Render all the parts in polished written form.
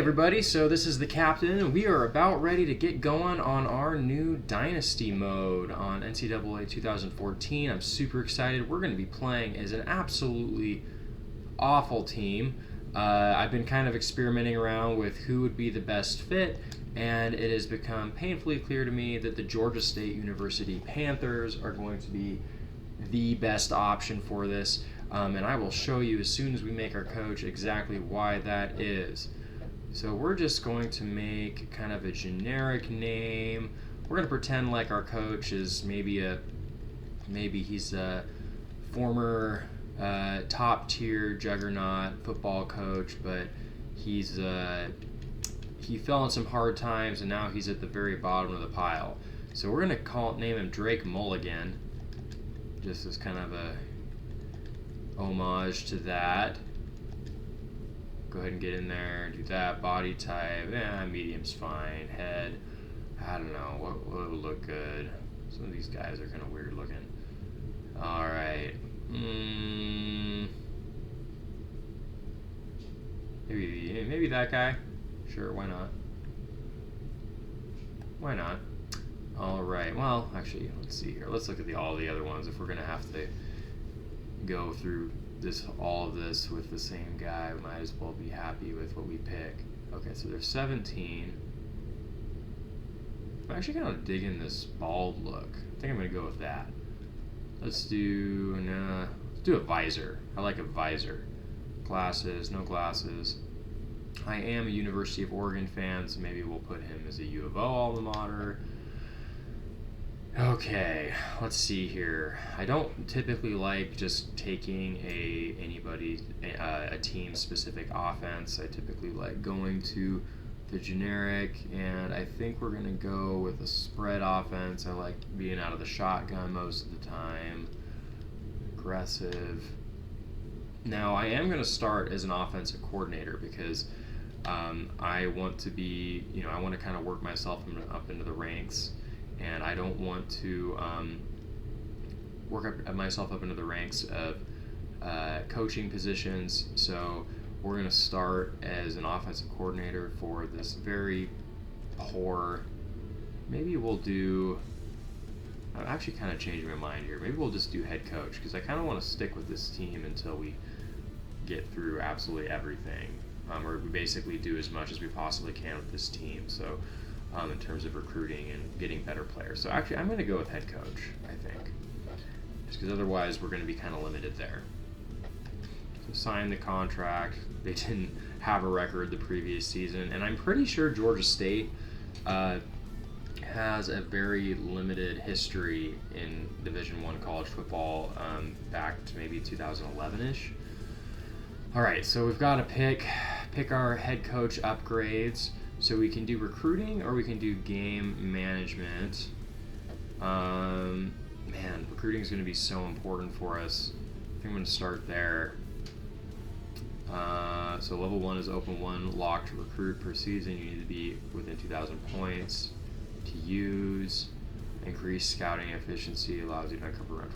everybody, so this is the captain, and we are about ready to get going on our new Dynasty mode on NCAA 2014. I'm super excited. We're going to be playing as an absolutely awful team. I've been kind of experimenting around with who would be the best fit, and it has become painfully clear to me that the Georgia State University Panthers are going to be the best option for this. And I will show you as soon as we make our coach exactly why that is. So we're just going to make kind of a generic name. We're going to pretend like our coach is maybe he's a former top tier juggernaut football coach, but he fell in some hard times and now he's at the very bottom of the pile. So we're going to name him Drake Mulligan, just as kind of a homage to that. Go ahead and get in there and do that. Body type, medium's fine. Head, I don't know, what would look good? Some of these guys are kind of weird looking. Alright. Maybe that guy. Sure, why not? Why not? Alright, well, actually, let's see here. Let's look at all the other ones if we're going to have to go through all of this with the same guy. We might as well be happy with what we pick. Okay, so there's 17. I'm actually kind of digging this bald look. I think I'm going to go with that. Let's do a visor. I like a visor. Glasses, no glasses. I am a University of Oregon fan, so maybe we'll put him as a U of O alma mater. Okay, let's see here. I don't typically like just taking a team-specific offense. I typically like going to the generic, and I think we're going to go with a spread offense. I like being out of the shotgun most of the time. Aggressive. Now, I am going to start as an offensive coordinator because I want to be, I want to kind of work myself up into the ranks. And I don't want to work myself up into the ranks of coaching positions. So we're going to start as an offensive coordinator for this very poor. Maybe we'll do. I'm actually kind of changing my mind here. Maybe we'll just do head coach because I kind of want to stick with this team until we get through absolutely everything, or we basically do as much as we possibly can with this team. So. In terms of recruiting and getting better players. So actually, I'm going to go with head coach, I think. Just because otherwise we're going to be kind of limited there. So sign the contract. They didn't have a record the previous season. And I'm pretty sure Georgia State has a very limited history in Division-one college football back to maybe 2011-ish. All right, so we've got to pick our head coach upgrades. So we can do recruiting or we can do game management. Man, recruiting is going to be so important for us. I think I'm going to start there. So level 1 is open 1, locked to recruit per season. You need to be within 2,000 points to use. Increase scouting efficiency allows you to uncover around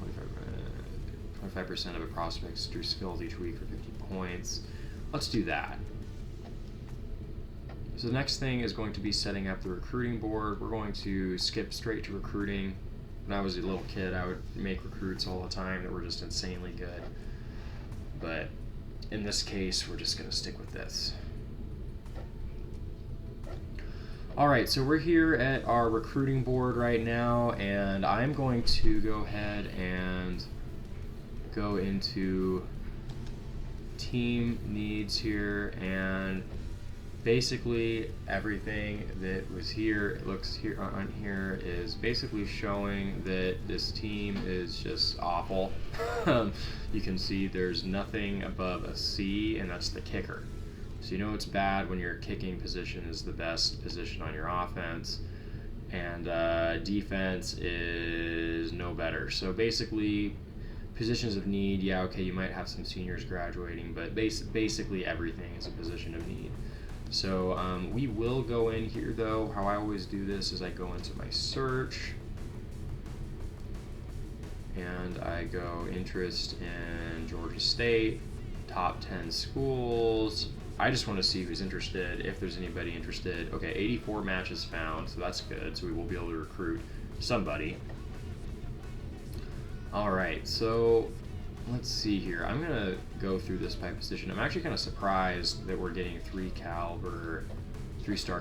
25% of a prospect's true skills each week for 50 points. Let's do that. So the next thing is going to be setting up the recruiting board. We're going to skip straight to recruiting. When I was a little kid, I would make recruits all the time that were just insanely good. But in this case, we're just going to stick with this. All right, so we're here at our recruiting board right now, and I'm going to go ahead and go into team needs here, and basically everything that was here, looks here on here, is basically showing that this team is just awful. You can see there's nothing above a C, and that's the kicker. So you know it's bad when your kicking position is the best position on your offense, and defense is no better. So basically, positions of need, yeah, okay, you might have some seniors graduating, but basically everything is a position of need. So we will go in here though. How I always do this is I go into my search and I go interest in Georgia State, top 10 schools, I just want to see who's interested, if there's anybody interested. Okay, 84 matches found, so that's good. So we will be able to recruit somebody. All right, so let's see here. I'm gonna go through this by position. I'm actually kind of surprised that we're getting 3-star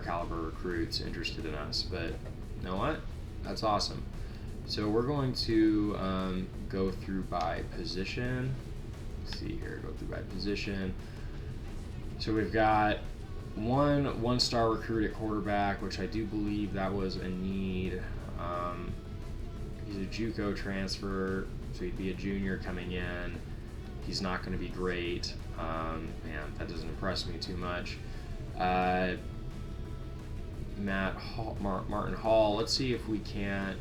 caliber recruits interested in us, but you know what? That's awesome. So we're going to go through by position. Let's see here, go through by position. So we've got one-star recruit at quarterback, which I do believe that was a need. He's a JUCO transfer, so he'd be a junior coming in. He's not going to be great. Man, that doesn't impress me too much. Martin Hall. Let's see if we can't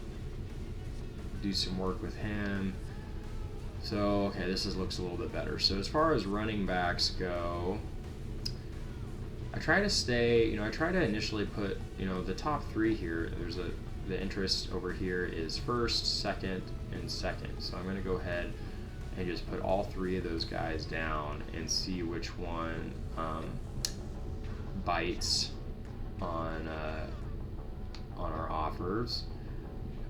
do some work with him. So, okay, this looks a little bit better. So as far as running backs go, I try to stay, I try to initially put, the top 3 here. The interest over here is first, second, and second. So I'm going to go ahead and just put all 3 of those guys down and see which one bites on our offers.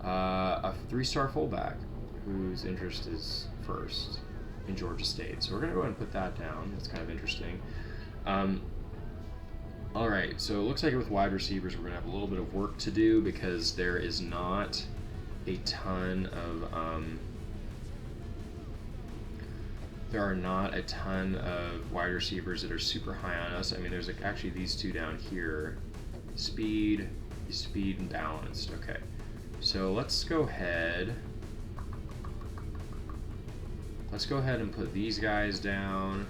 A 3-star fullback whose interest is first in Georgia State. So we're going to go ahead and put that down. That's kind of interesting. All right, so it looks like with wide receivers, we're going to have a little bit of work to do because there is not a ton of there are not a ton of wide receivers that are super high on us. I mean, there's actually these 2 down here, speed and balanced. Okay, so let's go ahead and put these guys down.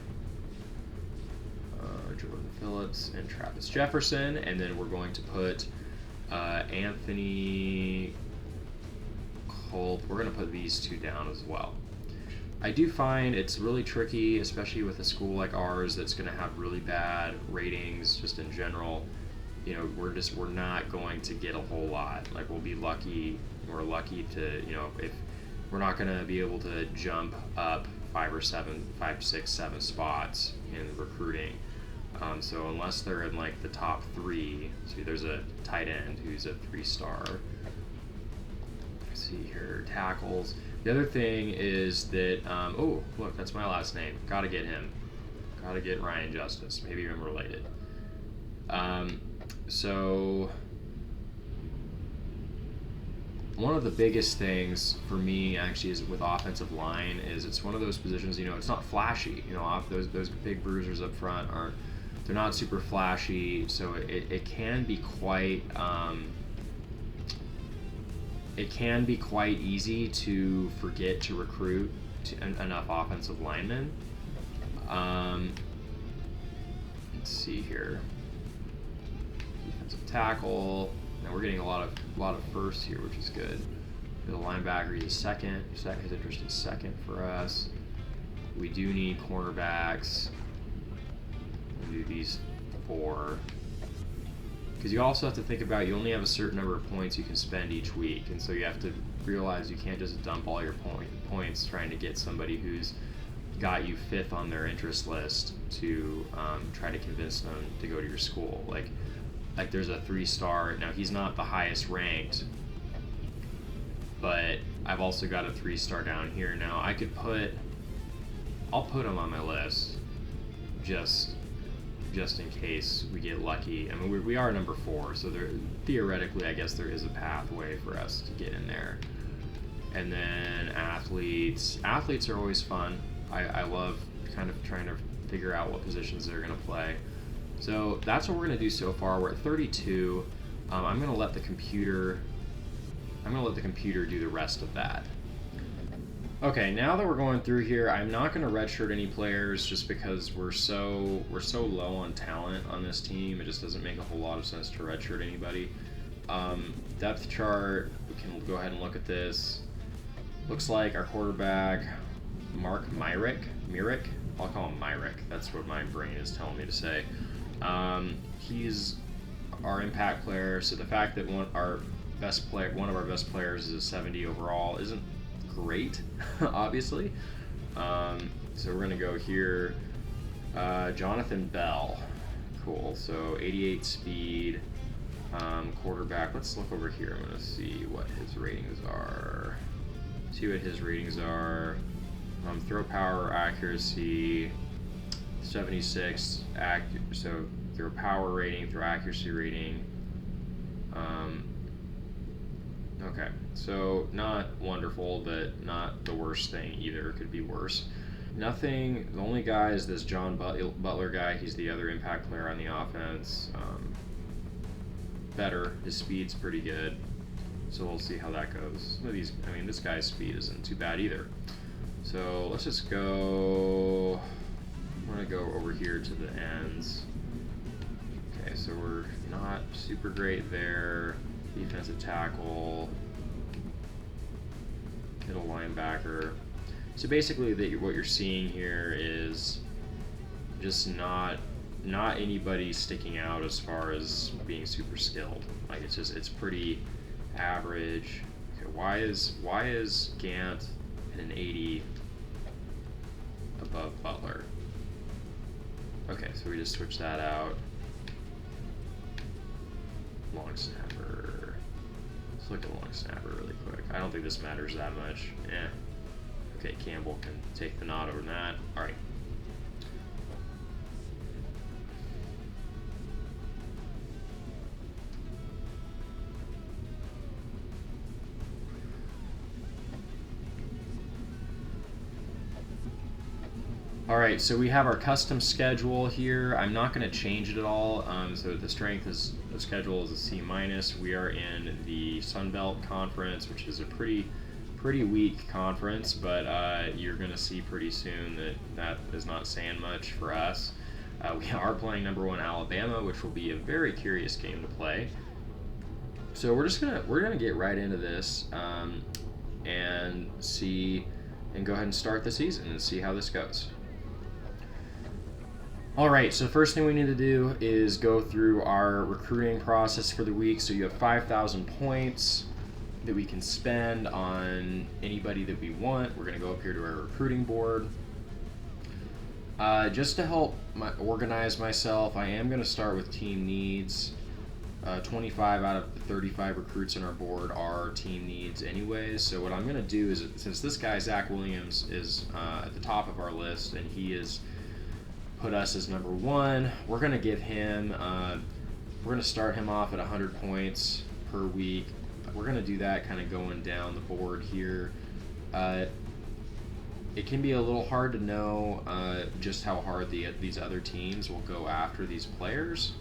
Jordan Phillips and Travis Jefferson, and then we're going to put Anthony Culp. We're going to put these 2 down as well. I do find it's really tricky, especially with a school like ours that's going to have really bad ratings just in general. We're not going to get a whole lot. Like, we'll be lucky. We're lucky to, if we're not going to be able to jump up 5, 6, 7 spots in recruiting. So unless they're in like the top 3, see there's a tight end who's a 3-star. Let's see here, tackles. The other thing is that, oh look, that's my last name. Gotta get him. Gotta get Ryan Justice. Maybe I'm related. So one of the biggest things for me actually is with offensive line is it's one of those positions, it's not flashy. Those big bruisers up front they're not super flashy, so it can be quite easy to forget to recruit enough offensive linemen. Let's see here, defensive tackle. Now we're getting a lot of firsts here, which is good. The linebacker, he's a second. His interest is second for us. We do need cornerbacks. Do these 4, because you also have to think about you only have a certain number of points you can spend each week, and so you have to realize you can't just dump all your points trying to get somebody who's got you 5th on their interest list to try to convince them to go to your school. Like there's a 3-star. Now he's not the highest ranked, but I've also got a 3-star down here. Now I'll put him on my list just in case we get lucky. I mean, we are number 4, so theoretically, I guess there is a pathway for us to get in there. And then athletes. Athletes are always fun. I love kind of trying to figure out what positions they're going to play. So that's what we're going to do so far. We're at 32. I'm going to let the computer do the rest of that. Okay, now that we're going through here, I'm not going to redshirt any players just because we're so low on talent on this team. It just doesn't make a whole lot of sense to redshirt anybody. Depth chart, we can go ahead and look at this. Looks like our quarterback, Mark Myrick, I'll call him Myrick. That's what my brain is telling me to say. He's our impact player. So the fact that one of our best players is a 70 overall isn't great, obviously. So we're gonna go here. Jonathan Bell. Cool. So 88 speed. Quarterback. Let's look over here. I'm going to see what his ratings are. Throw power, accuracy, 76. So throw power rating, throw accuracy rating. Okay. So not wonderful, but not the worst thing either. Could be worse. Nothing. The only guy is this John Butler guy. He's the other impact player on the offense. Better. His speed's pretty good. So we'll see how that goes. Some of these, I mean, this guy's speed isn't too bad either. So let's just go. I'm gonna go over here to the ends. Okay, so we're not super great there. Defensive tackle, middle linebacker. So basically, what you're seeing here is just not anybody sticking out as far as being super skilled. Like it's pretty average. Okay, why is Gant at an 80 above Butler? Okay, so we just switch that out. Long snapper. Let's look at long snapper really quick. I don't think this matters that much. Okay, Campbell can take the nod over that. All right. Alright, so we have our custom schedule here. I'm not going to change it at all. So the strength is the schedule is a C-. We are in the Sun Belt Conference, which is a pretty weak conference, but you're going to see pretty soon that is not saying much for us. We are playing #1 Alabama, which will be a very curious game to play. So we're gonna get right into this and go ahead and start the season and see how this goes. Alright, so the first thing we need to do is go through our recruiting process for the week. So you have 5,000 points that we can spend on anybody that we want. We're going to go up here to our recruiting board. Just to help organize myself, I am going to start with team needs. 25 out of the 35 recruits on our board are team needs anyways. So what I'm going to do is, since this guy, Zach Williams, is at the top of our list and he is put us as #1, we're going to give him, we're going to start him off at 100 points per week. We're going to do that kind of going down the board here. It can be a little hard to know just how hard these other teams will go after these players.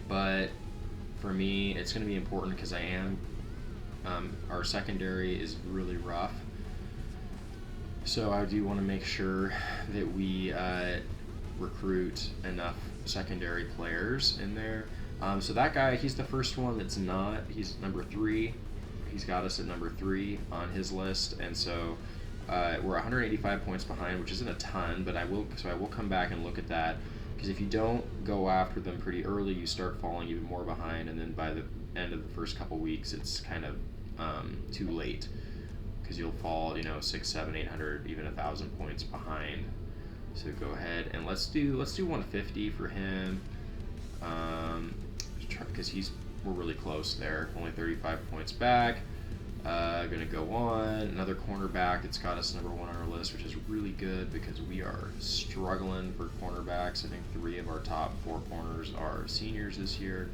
But for me, it's going to be important because our secondary is really rough. So I do want to make sure that we recruit enough secondary players in there. So that guy, he's the first one that's not. He's #3. He's got us at #3 on his list, and so we're 185 points behind, which isn't a ton, but I will come back and look at that, because if you don't go after them pretty early, you start falling even more behind, and then by the end of the first couple weeks, it's kind of too late, because you'll fall 600, 700, 800, even 1,000 points behind. So go ahead and let's do 150 for him, because we're really close there. Only 35 points back. Gonna go on another cornerback that's got us #1 on our list, which is really good because we are struggling for cornerbacks. I think 3 of our top 4 corners are seniors this year.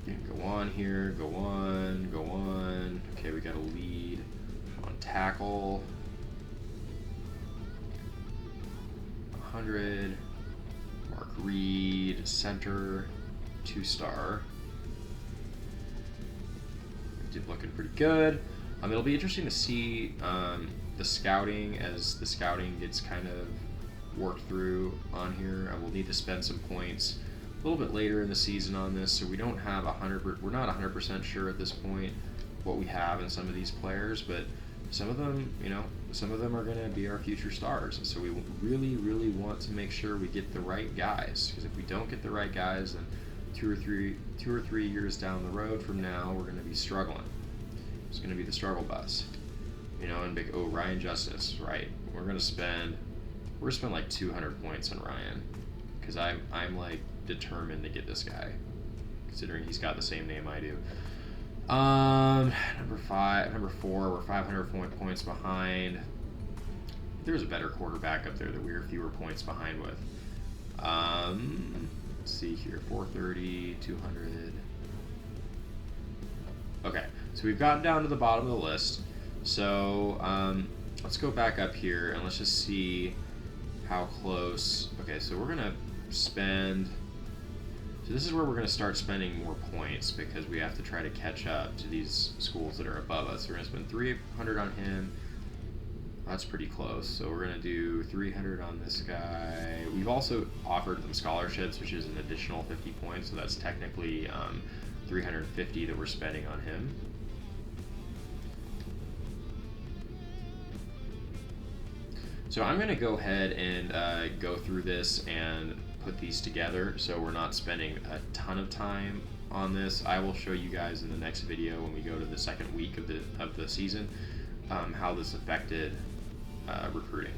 You can go on here, go on. Okay, we got a lead on tackle. 100. Mark Reed, center, 2-star. Looking pretty good. It'll be interesting to see the scouting as the scouting gets kind of worked through on here. I will need to spend some points a little bit later in the season on this, so we don't have we're not 100% sure at this point what we have in some of these players, but some of them, are going to be our future stars. And so we really, really want to make sure we get the right guys, because if we don't get the right guys, then two or three years down the road from now, we're going to be struggling. It's going to be the struggle bus, and big Ryan Justice, right? We're going to spend We're gonna spend like 200 points on Ryan, because I'm like determined to get this guy, considering he's got the same name I do. Number 4, we're 500 points behind. There's a better quarterback up there that we are fewer points behind with. Let's see here, 430, 200. Okay, so we've gotten down to the bottom of the list. So let's go back up here and let's just see how close. Okay, so we're gonna spend. So this is where we're gonna start spending more points because we have to try to catch up to these schools that are above us. We're gonna spend 300 on him. That's pretty close. So we're gonna do 300 on this guy. We've also offered them scholarships, which is an additional 50 points. So that's technically 350 that we're spending on him. So I'm gonna go ahead and go through this and put these together so we're not spending a ton of time on this. I will show you guys in the next video when we go to the second week of the season how this affected recruiting.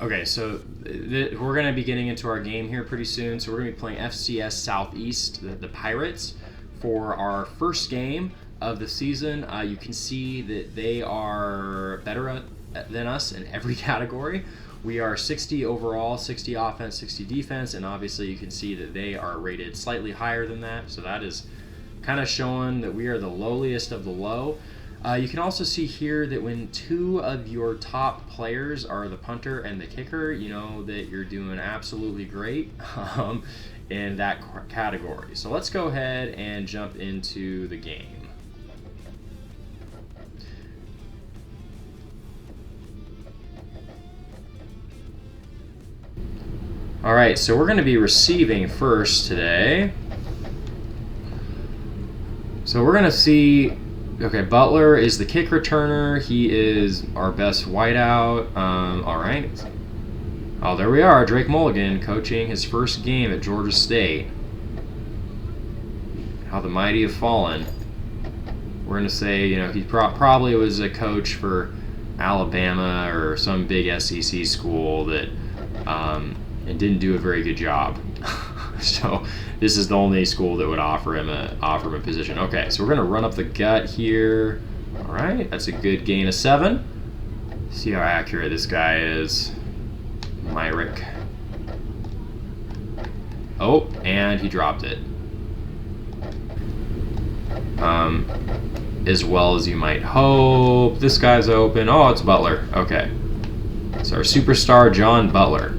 Okay, so we're going to be getting into our game here pretty soon. So we're going to be playing FCS Southeast, the Pirates, for our first game of the season. You can see that they are better than us in every category. We are 60 overall, 60 offense, 60 defense, and obviously you can see that they are rated slightly higher than that. So that is kind of showing that we are the lowliest of the low. You can also see here that when 2 of your top players are the punter and the kicker, you know that you're doing absolutely great in that category. So let's go ahead and jump into the game. All right, so we're going to be receiving first today. So we're going to see. Okay, Butler is the kick returner. He is our best wideout. All right. Oh, there we are. Drake Mulligan coaching his first game at Georgia State. How the mighty have fallen. We're going to say, you know, he probably was a coach for Alabama or some big SEC school that and didn't do a very good job. So this is the only school that would offer him a position. Okay, so we're gonna run up the gut here. All right, that's a good gain of 7. See how accurate this guy is, Myrick. Oh, and he dropped it. As well as you might hope. This guy's open. Oh, it's Butler. Okay, it's our superstar John Butler.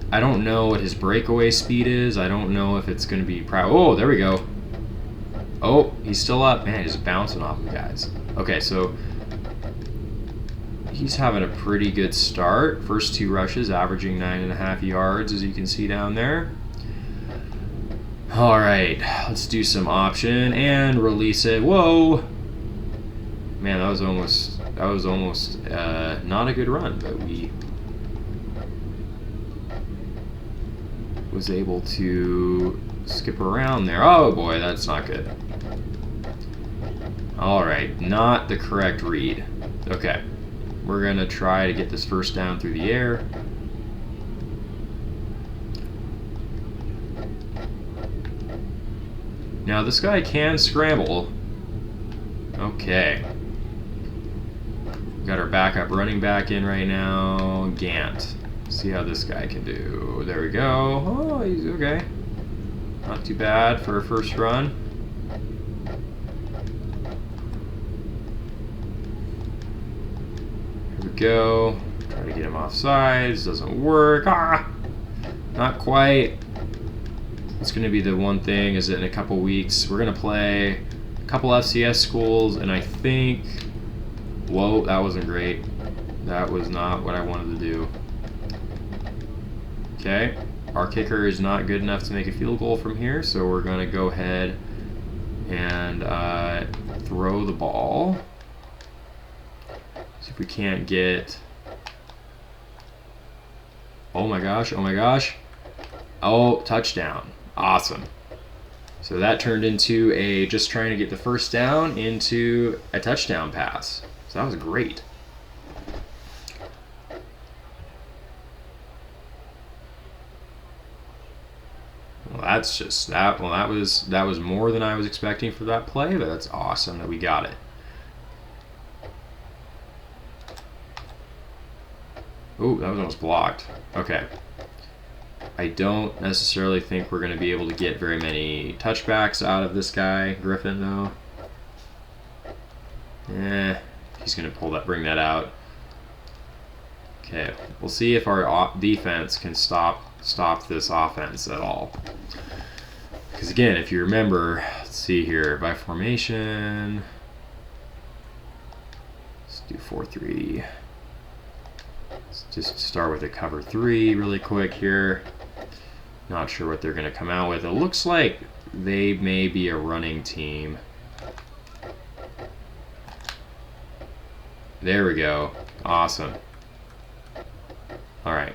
I don't know what his breakaway speed is. I don't know if it's going to be proud. Oh, there we go. Oh, he's still up. Man, he's bouncing off of guys. Okay, so he's having a pretty good start. First 2 rushes, averaging 9.5 yards, as you can see down there. All right, let's do some option and release it. Whoa. Man, that was almost not a good run, but we was able to skip around there. Oh boy, that's not good. All right, not the correct read. Okay, we're gonna try to get this first down through the air. Now this guy can scramble. Okay. Got our backup running back in right now, Gant. See how this guy can do. There we go. Oh, he's okay. Not too bad for a first run. Here we go. Try to get him off sides. Doesn't work. Ah! Not quite. It's going to be the one thing is that in a couple weeks we're going to play a couple FCS schools, and I think... Whoa, that wasn't great. That was not what I wanted to do. Okay, our kicker is not good enough to make a field goal from here, so we're going to go ahead and throw the ball. See if we can't get... Oh my gosh, oh my gosh. Oh, touchdown. Awesome. So that turned into just trying to get the first down into a touchdown pass. So that was great. that's just that. Well, that was more than I was expecting for that play, but that's awesome that we got it. Ooh, that was almost blocked. Okay. I don't necessarily think we're going to be able to get very many touchbacks out of this guy, Griffin, though. He's going to bring that out. Okay, we'll see if our defense can stop this offense at all. Because again, if you remember, let's see here, by formation, let's do 4-3. Let's just start with a cover 3 really quick here. Not sure what they're going to come out with. It looks like they may be a running team. There we go. Awesome. All right.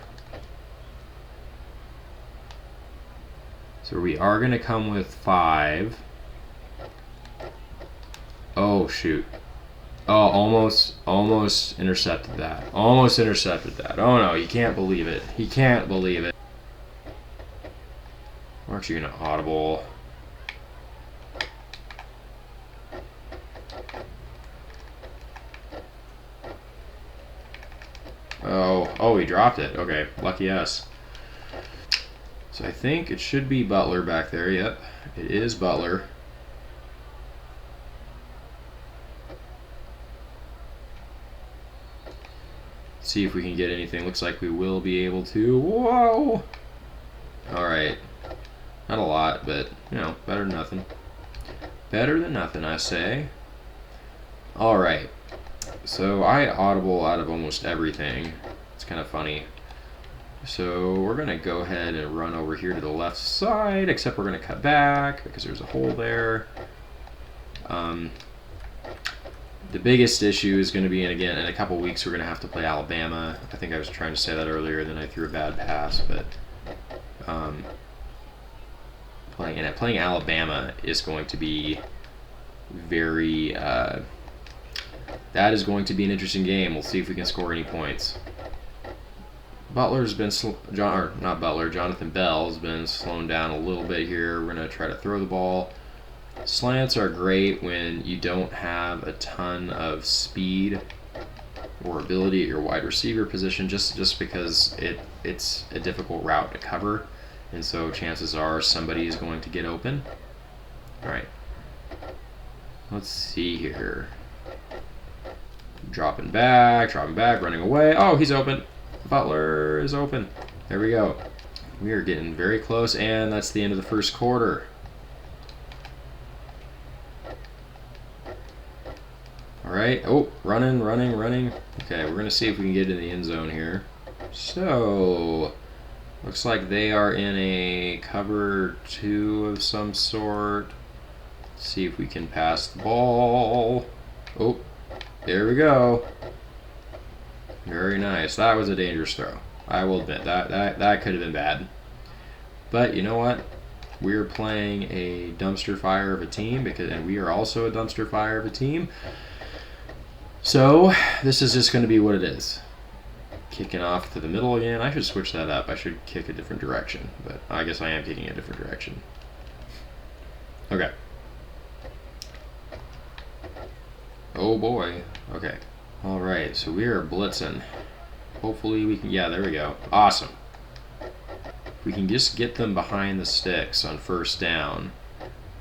So we are going to come with 5. Oh, shoot. Oh, almost intercepted that. Almost intercepted that. Oh, no, you can't believe it. He can't believe it. We're actually going to audible. Oh, he dropped it. Okay, lucky us. So I think it should be Butler back there. Yep, it is Butler. See if we can get anything. Looks like we will be able to. Whoa! All right. Not a lot, but, you know, better than nothing. Better than nothing, I say. All right. So I audible out of almost everything. It's kind of funny. So we're going to go ahead and run over here to the left side, except we're going to cut back because there's a hole there. The biggest issue is going to be, and again, in a couple weeks, we're going to have to play Alabama. I think I was trying to say that earlier, then I threw a bad pass, but playing Alabama is going to be very, that is going to be an interesting game. We'll see if we can score any points. Butler's been, Jonathan Bell's been slowing down a little bit here. We're going to try to throw the ball. Slants are great when you don't have a ton of speed or ability at your wide receiver position, just because it's a difficult route to cover, and so chances are somebody is going to get open. All right, let's see here. Dropping back, running away. Oh, he's open. Butler is open. There we go. We are getting very close, and that's the end of the first quarter. All right. Oh, running. Okay, we're going to see if we can get in the end zone here. So, looks like they are in a cover 2 of some sort. Let's see if we can pass the ball. Oh, there we go. Very nice. That was a dangerous throw. I will admit that could have been bad. But you know what? We're playing a dumpster fire of a team, and we are also a dumpster fire of a team. So this is just going to be what it is. Kicking off to the middle again. I should switch that up. I should kick a different direction, but I guess I am kicking a different direction. Okay. Oh boy. Okay. All right, so we are blitzing. Hopefully we can, yeah, there we go. Awesome. If we can just get them behind the sticks on first down,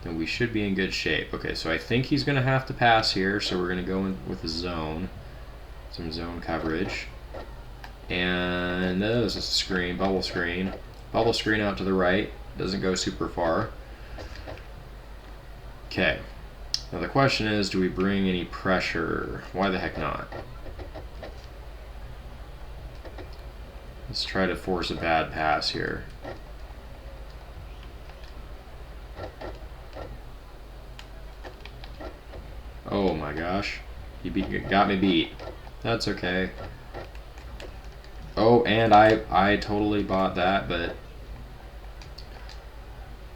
then we should be in good shape. Okay, so I think he's going to have to pass here, so we're going to go in with a zone. Some zone coverage. And this is a screen, bubble screen. Bubble screen out to the right. Doesn't go super far. Okay. Now the question is, do we bring any pressure? Why the heck not? Let's try to force a bad pass here. Oh my gosh. He got me beat. That's okay. Oh, and I totally bought that, but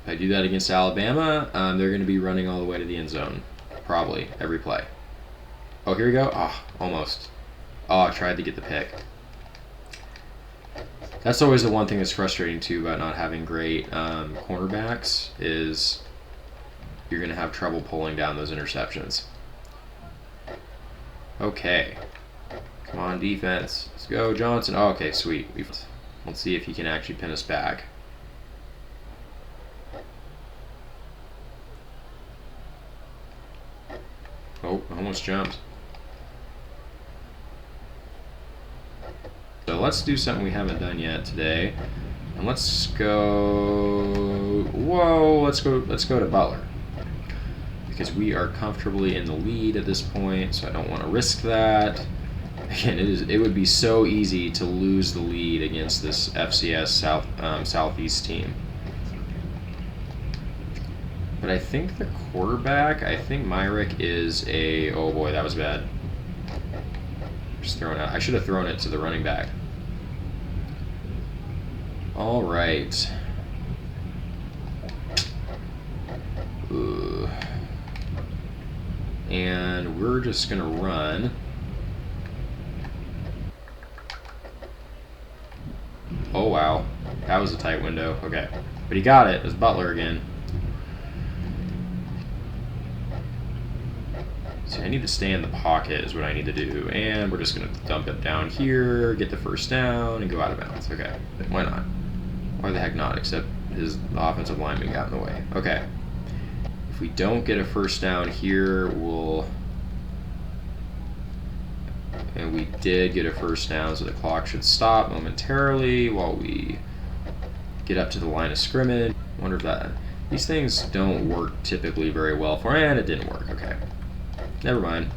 if I do that against Alabama, they're going to be running all the way to the end zone. Probably every play. Oh, here we go. Oh, almost. Oh, I tried to get the pick. That's always the one thing that's frustrating too about not having great cornerbacks is you're going to have trouble pulling down those interceptions. Okay. Come on, defense. Let's go, Johnson. Oh, okay, sweet. Let's see if he can actually pin us back. Oh, almost jumped. So let's do something we haven't done yet today. And let's go... Whoa, let's go to Butler. Because we are comfortably in the lead at this point, so I don't want to risk that. Again, it would be so easy to lose the lead against this FCS Southeast team. But I think the quarterback, I think Myrick is a... Oh boy, that was bad. Just throwing out. I should have thrown it to the running back. All right. And we're just gonna run. Oh wow, that was a tight window. Okay, but he got it. It's Butler again. So I need to stay in the pocket is what I need to do, and we're just gonna dump it down here, get the first down, and go out of bounds. Okay, why not? Why the heck not? Except the offensive lineman got in the way. Okay. If we don't get a first down here, and we did get a first down, so the clock should stop momentarily while we get up to the line of scrimmage. Wonder if these things don't work typically very well for, and it didn't work. Okay, never mind.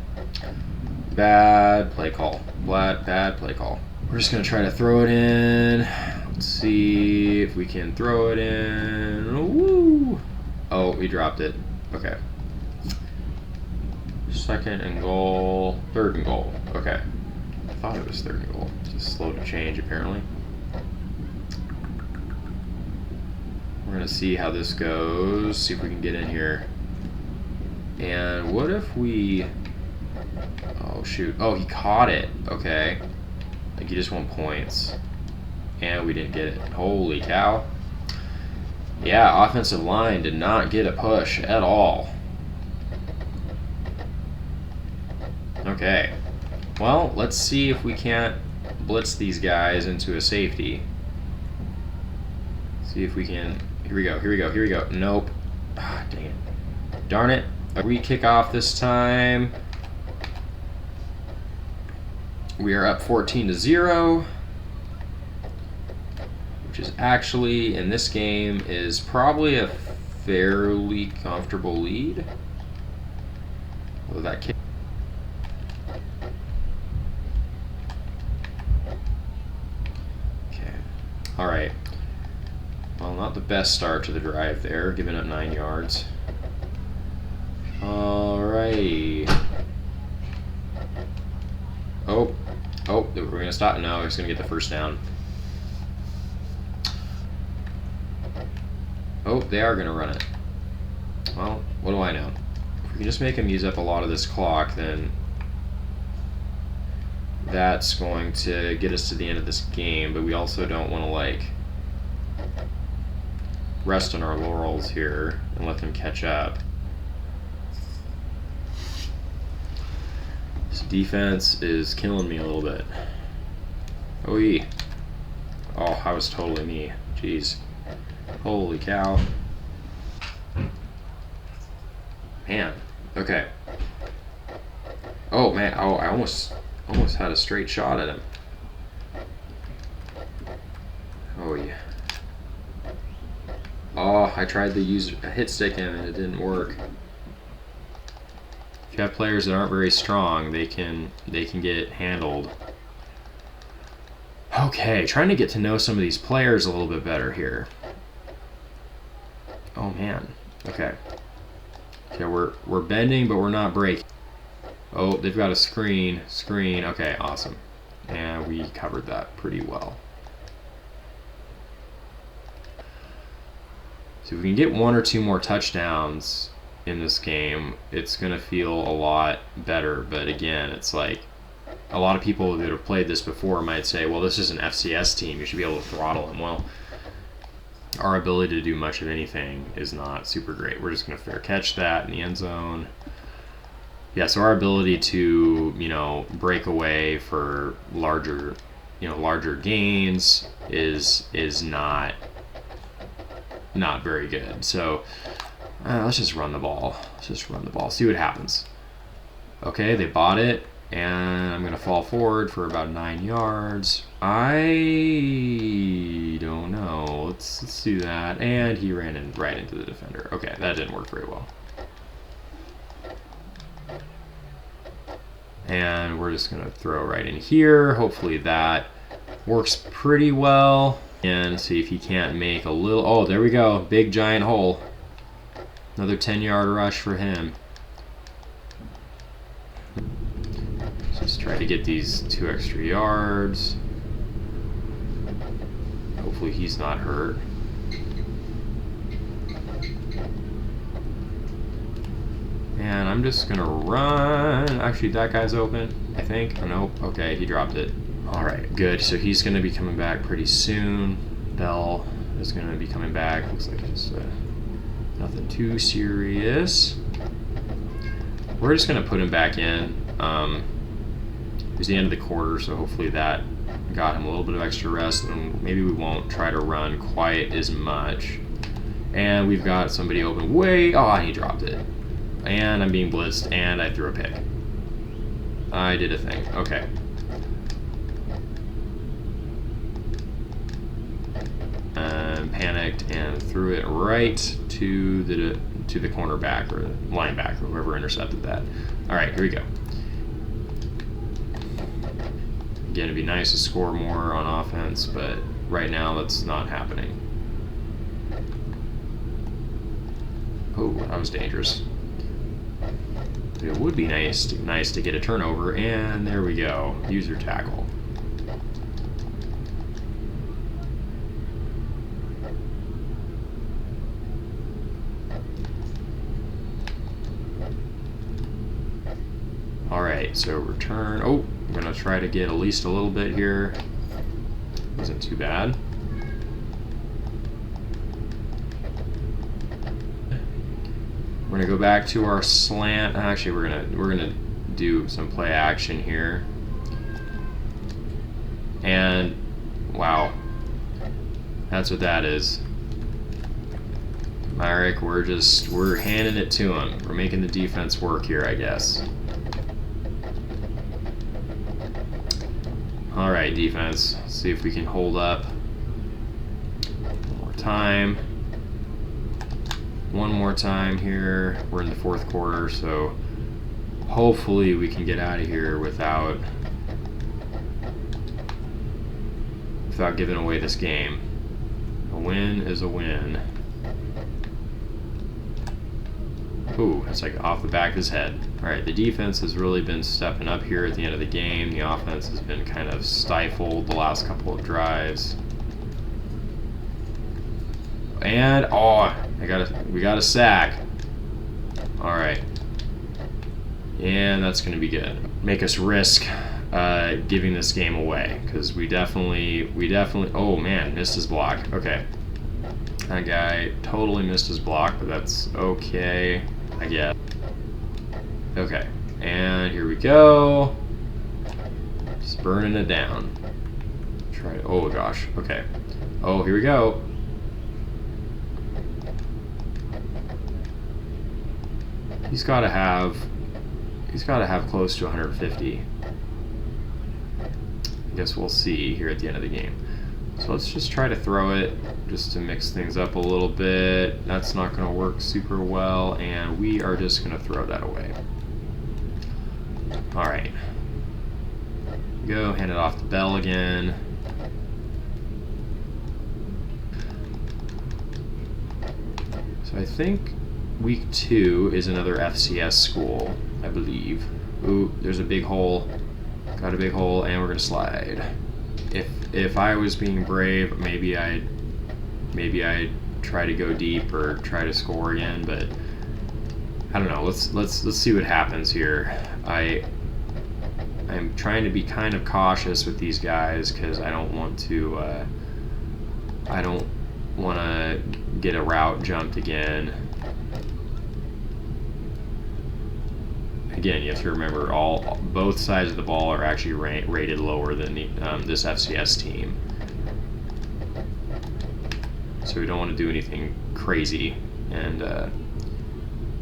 Bad play call. Bad play call. We're just gonna try to throw it in. Let's see if we can throw it in. Woo! Oh, we dropped it. Okay. Second and goal. Third and goal. Okay. I thought it was third and goal. Just slow to change, apparently. We're going to see how this goes. See if we can get in here. And what if we... Oh, shoot. Oh, he caught it. Okay. Like, he just won points. And we didn't get it. Holy cow. Yeah, offensive line did not get a push at all. Okay. Well, let's see if we can't blitz these guys into a safety. See if we can... Here we go. Nope. Ah, dang it. Darn it. We kick off this time. We are up 14-0. Which is actually, in this game, is probably a fairly comfortable lead. Although that kick... Okay. Alright. Well, not the best start to the drive there, giving up 9 yards. Alrighty. Oh, we're going to stop. No, he's going to get the first down. Oh, they are going to run it. Well, what do I know? If we can just make him use up a lot of this clock, then that's going to get us to the end of this game, but we also don't want to, like, rest on our laurels here and let them catch up. This defense is killing me a little bit. Oh, that was totally me. Jeez. Holy cow. Man. Okay. Oh, man. Oh, I almost had a straight shot at him. Oh, yeah. Oh, I tried to use a hit stick him and it didn't work. If you have players that aren't very strong, they can get handled. Okay, trying to get to know some of these players a little bit better here. Oh man. Okay. Okay, we're bending, but we're not breaking. Oh, they've got a screen. Okay, awesome. And we covered that pretty well. So if we can get 1 or 2 more touchdowns in this game, it's going to feel a lot better. But again, it's like a lot of people that have played this before might say, well, this is an FCS team, you should be able to throttle them. Well, our ability to do much of anything is not super great. We're just going to fair catch that in the end zone. Yeah, so our ability to, you know, break away for larger gains is not very good. So let's just run the ball. See what happens. Okay, they bought it, and I'm going to fall forward for about 9 yards. I don't know. Let's do that. And he ran right into the defender. Okay, that didn't work very well. And we're just going to throw right in here. Hopefully that works pretty well. And see if he can't make a little... Oh, there we go. Big giant hole. Another 10-yard rush for him. Just try to get these 2 extra yards. Hopefully he's not hurt. And I'm just gonna run. Actually, that guy's open, I think. Oh, nope. Okay, he dropped it. All right, good. So he's gonna be coming back pretty soon. Bell is gonna be coming back. Looks like just nothing too serious. We're just gonna put him back in. It's the end of the quarter, so hopefully that got him a little bit of extra rest, and maybe we won't try to run quite as much. And we've got somebody open way. Oh, and he dropped it. And I'm being blitzed, and I threw a pick. I did a thing. Okay. Panicked and threw it right to the cornerback or linebacker, whoever intercepted that. All right, here we go. Again, it'd be nice to score more on offense, but right now that's not happening. Oh, that was dangerous. It would be nice to get a turnover, and there we go. User tackle. All right, so return. Oh, I'm gonna try to get at least a little bit here. Wasn't too bad. We're gonna go back to our slant. Actually, we're gonna do some play action here. And wow, that's what that is. Myrick, we're handing it to him. We're making the defense work here, I guess. All right, defense. Let's see if we can hold up. One more time. One more time here. We're in the 4th quarter, so hopefully we can get out of here without giving away this game. A win is a win. Ooh, that's like off the back of his head. All right, the defense has really been stepping up here at the end of the game. The offense has been kind of stifled the last couple of drives. And oh, we got a sack. All right, and that's going to be good. Make us risk giving this game away, because we definitely. Oh man, missed his block. Okay, that guy totally missed his block, but that's okay, I guess. Okay, and here we go. Just burning it down. Try. Oh gosh. Okay. Oh, here we go. He's got to have close to 150. I guess we'll see here at the end of the game. So let's just try to throw it just to mix things up a little bit. That's not going to work super well, and we are just going to throw that away. All right. Go, hand it off to Bell again. So I think week 2 is another FCS school, I believe. Ooh, there's a big hole. Got a big hole, and we're gonna slide. If I was being brave, maybe I'd try to go deep or try to score again, but I don't know. Let's see what happens here. I'm trying to be kind of cautious with these guys because I don't want to get a route jumped again. Again, you have to remember both sides of the ball are actually rated lower than this FCS team. So we don't want to do anything crazy and that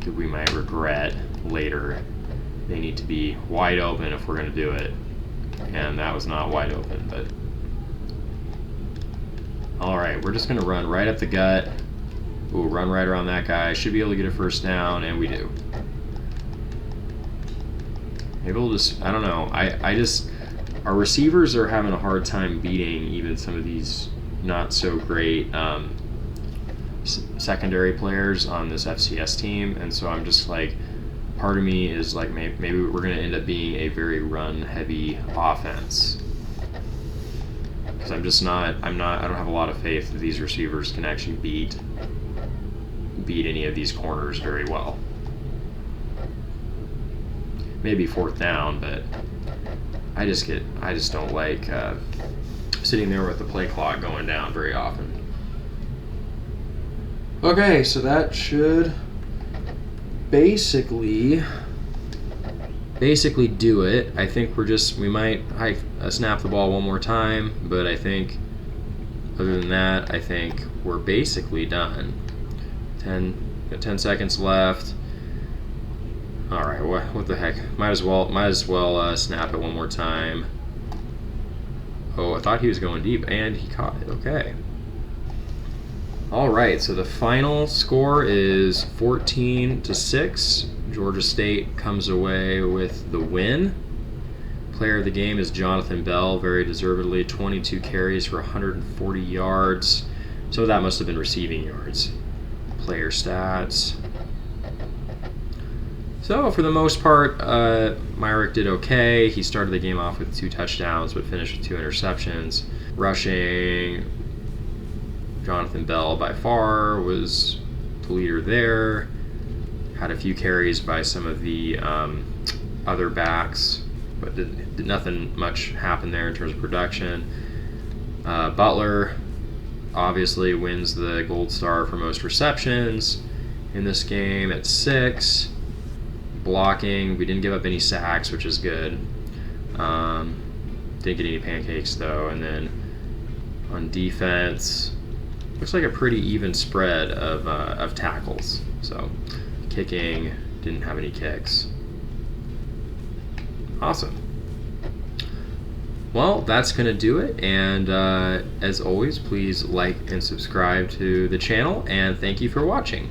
we might regret later. They need to be wide open if we're going to do it. And that was not wide open, but... Alright, we're just going to run right up the gut. Ooh, run right around that guy. Should be able to get a first down, and we do. Maybe we'll just... I don't know. Our receivers are having a hard time beating even some of these not so great secondary players on this FCS team, and so I'm just like, part of me is like, maybe we're going to end up being a very run-heavy offense. Because I don't have a lot of faith that these receivers can actually beat any of these corners very well. Maybe fourth down, but I just don't like sitting there with the play clock going down very often. Okay, so that should basically do it. I think we might snap the ball one more time, but I think other than that, I think we're basically done. 10 seconds left. All right, what the heck? Might as well snap it one more time. Oh, I thought he was going deep, and he caught it. Okay. All right, so the final score is 14-6. Georgia State comes away with the win. Player of the game is Jonathan Bell, very deservedly, 22 carries for 140 yards. So that must have been receiving yards. Player stats. So for the most part, Myrick did okay. He started the game off with 2 touchdowns, but finished with 2 interceptions. Rushing, Jonathan Bell by far was the leader there. Had a few carries by some of the other backs, but nothing much happened there in terms of production. Butler obviously wins the gold star for most receptions in this game at 6. Blocking, we didn't give up any sacks, which is good. Didn't get any pancakes though. And then on defense, looks like a pretty even spread of tackles. So kicking, didn't have any kicks. Awesome. Well, that's going to do it. And as always, please like and subscribe to the channel. And thank you for watching.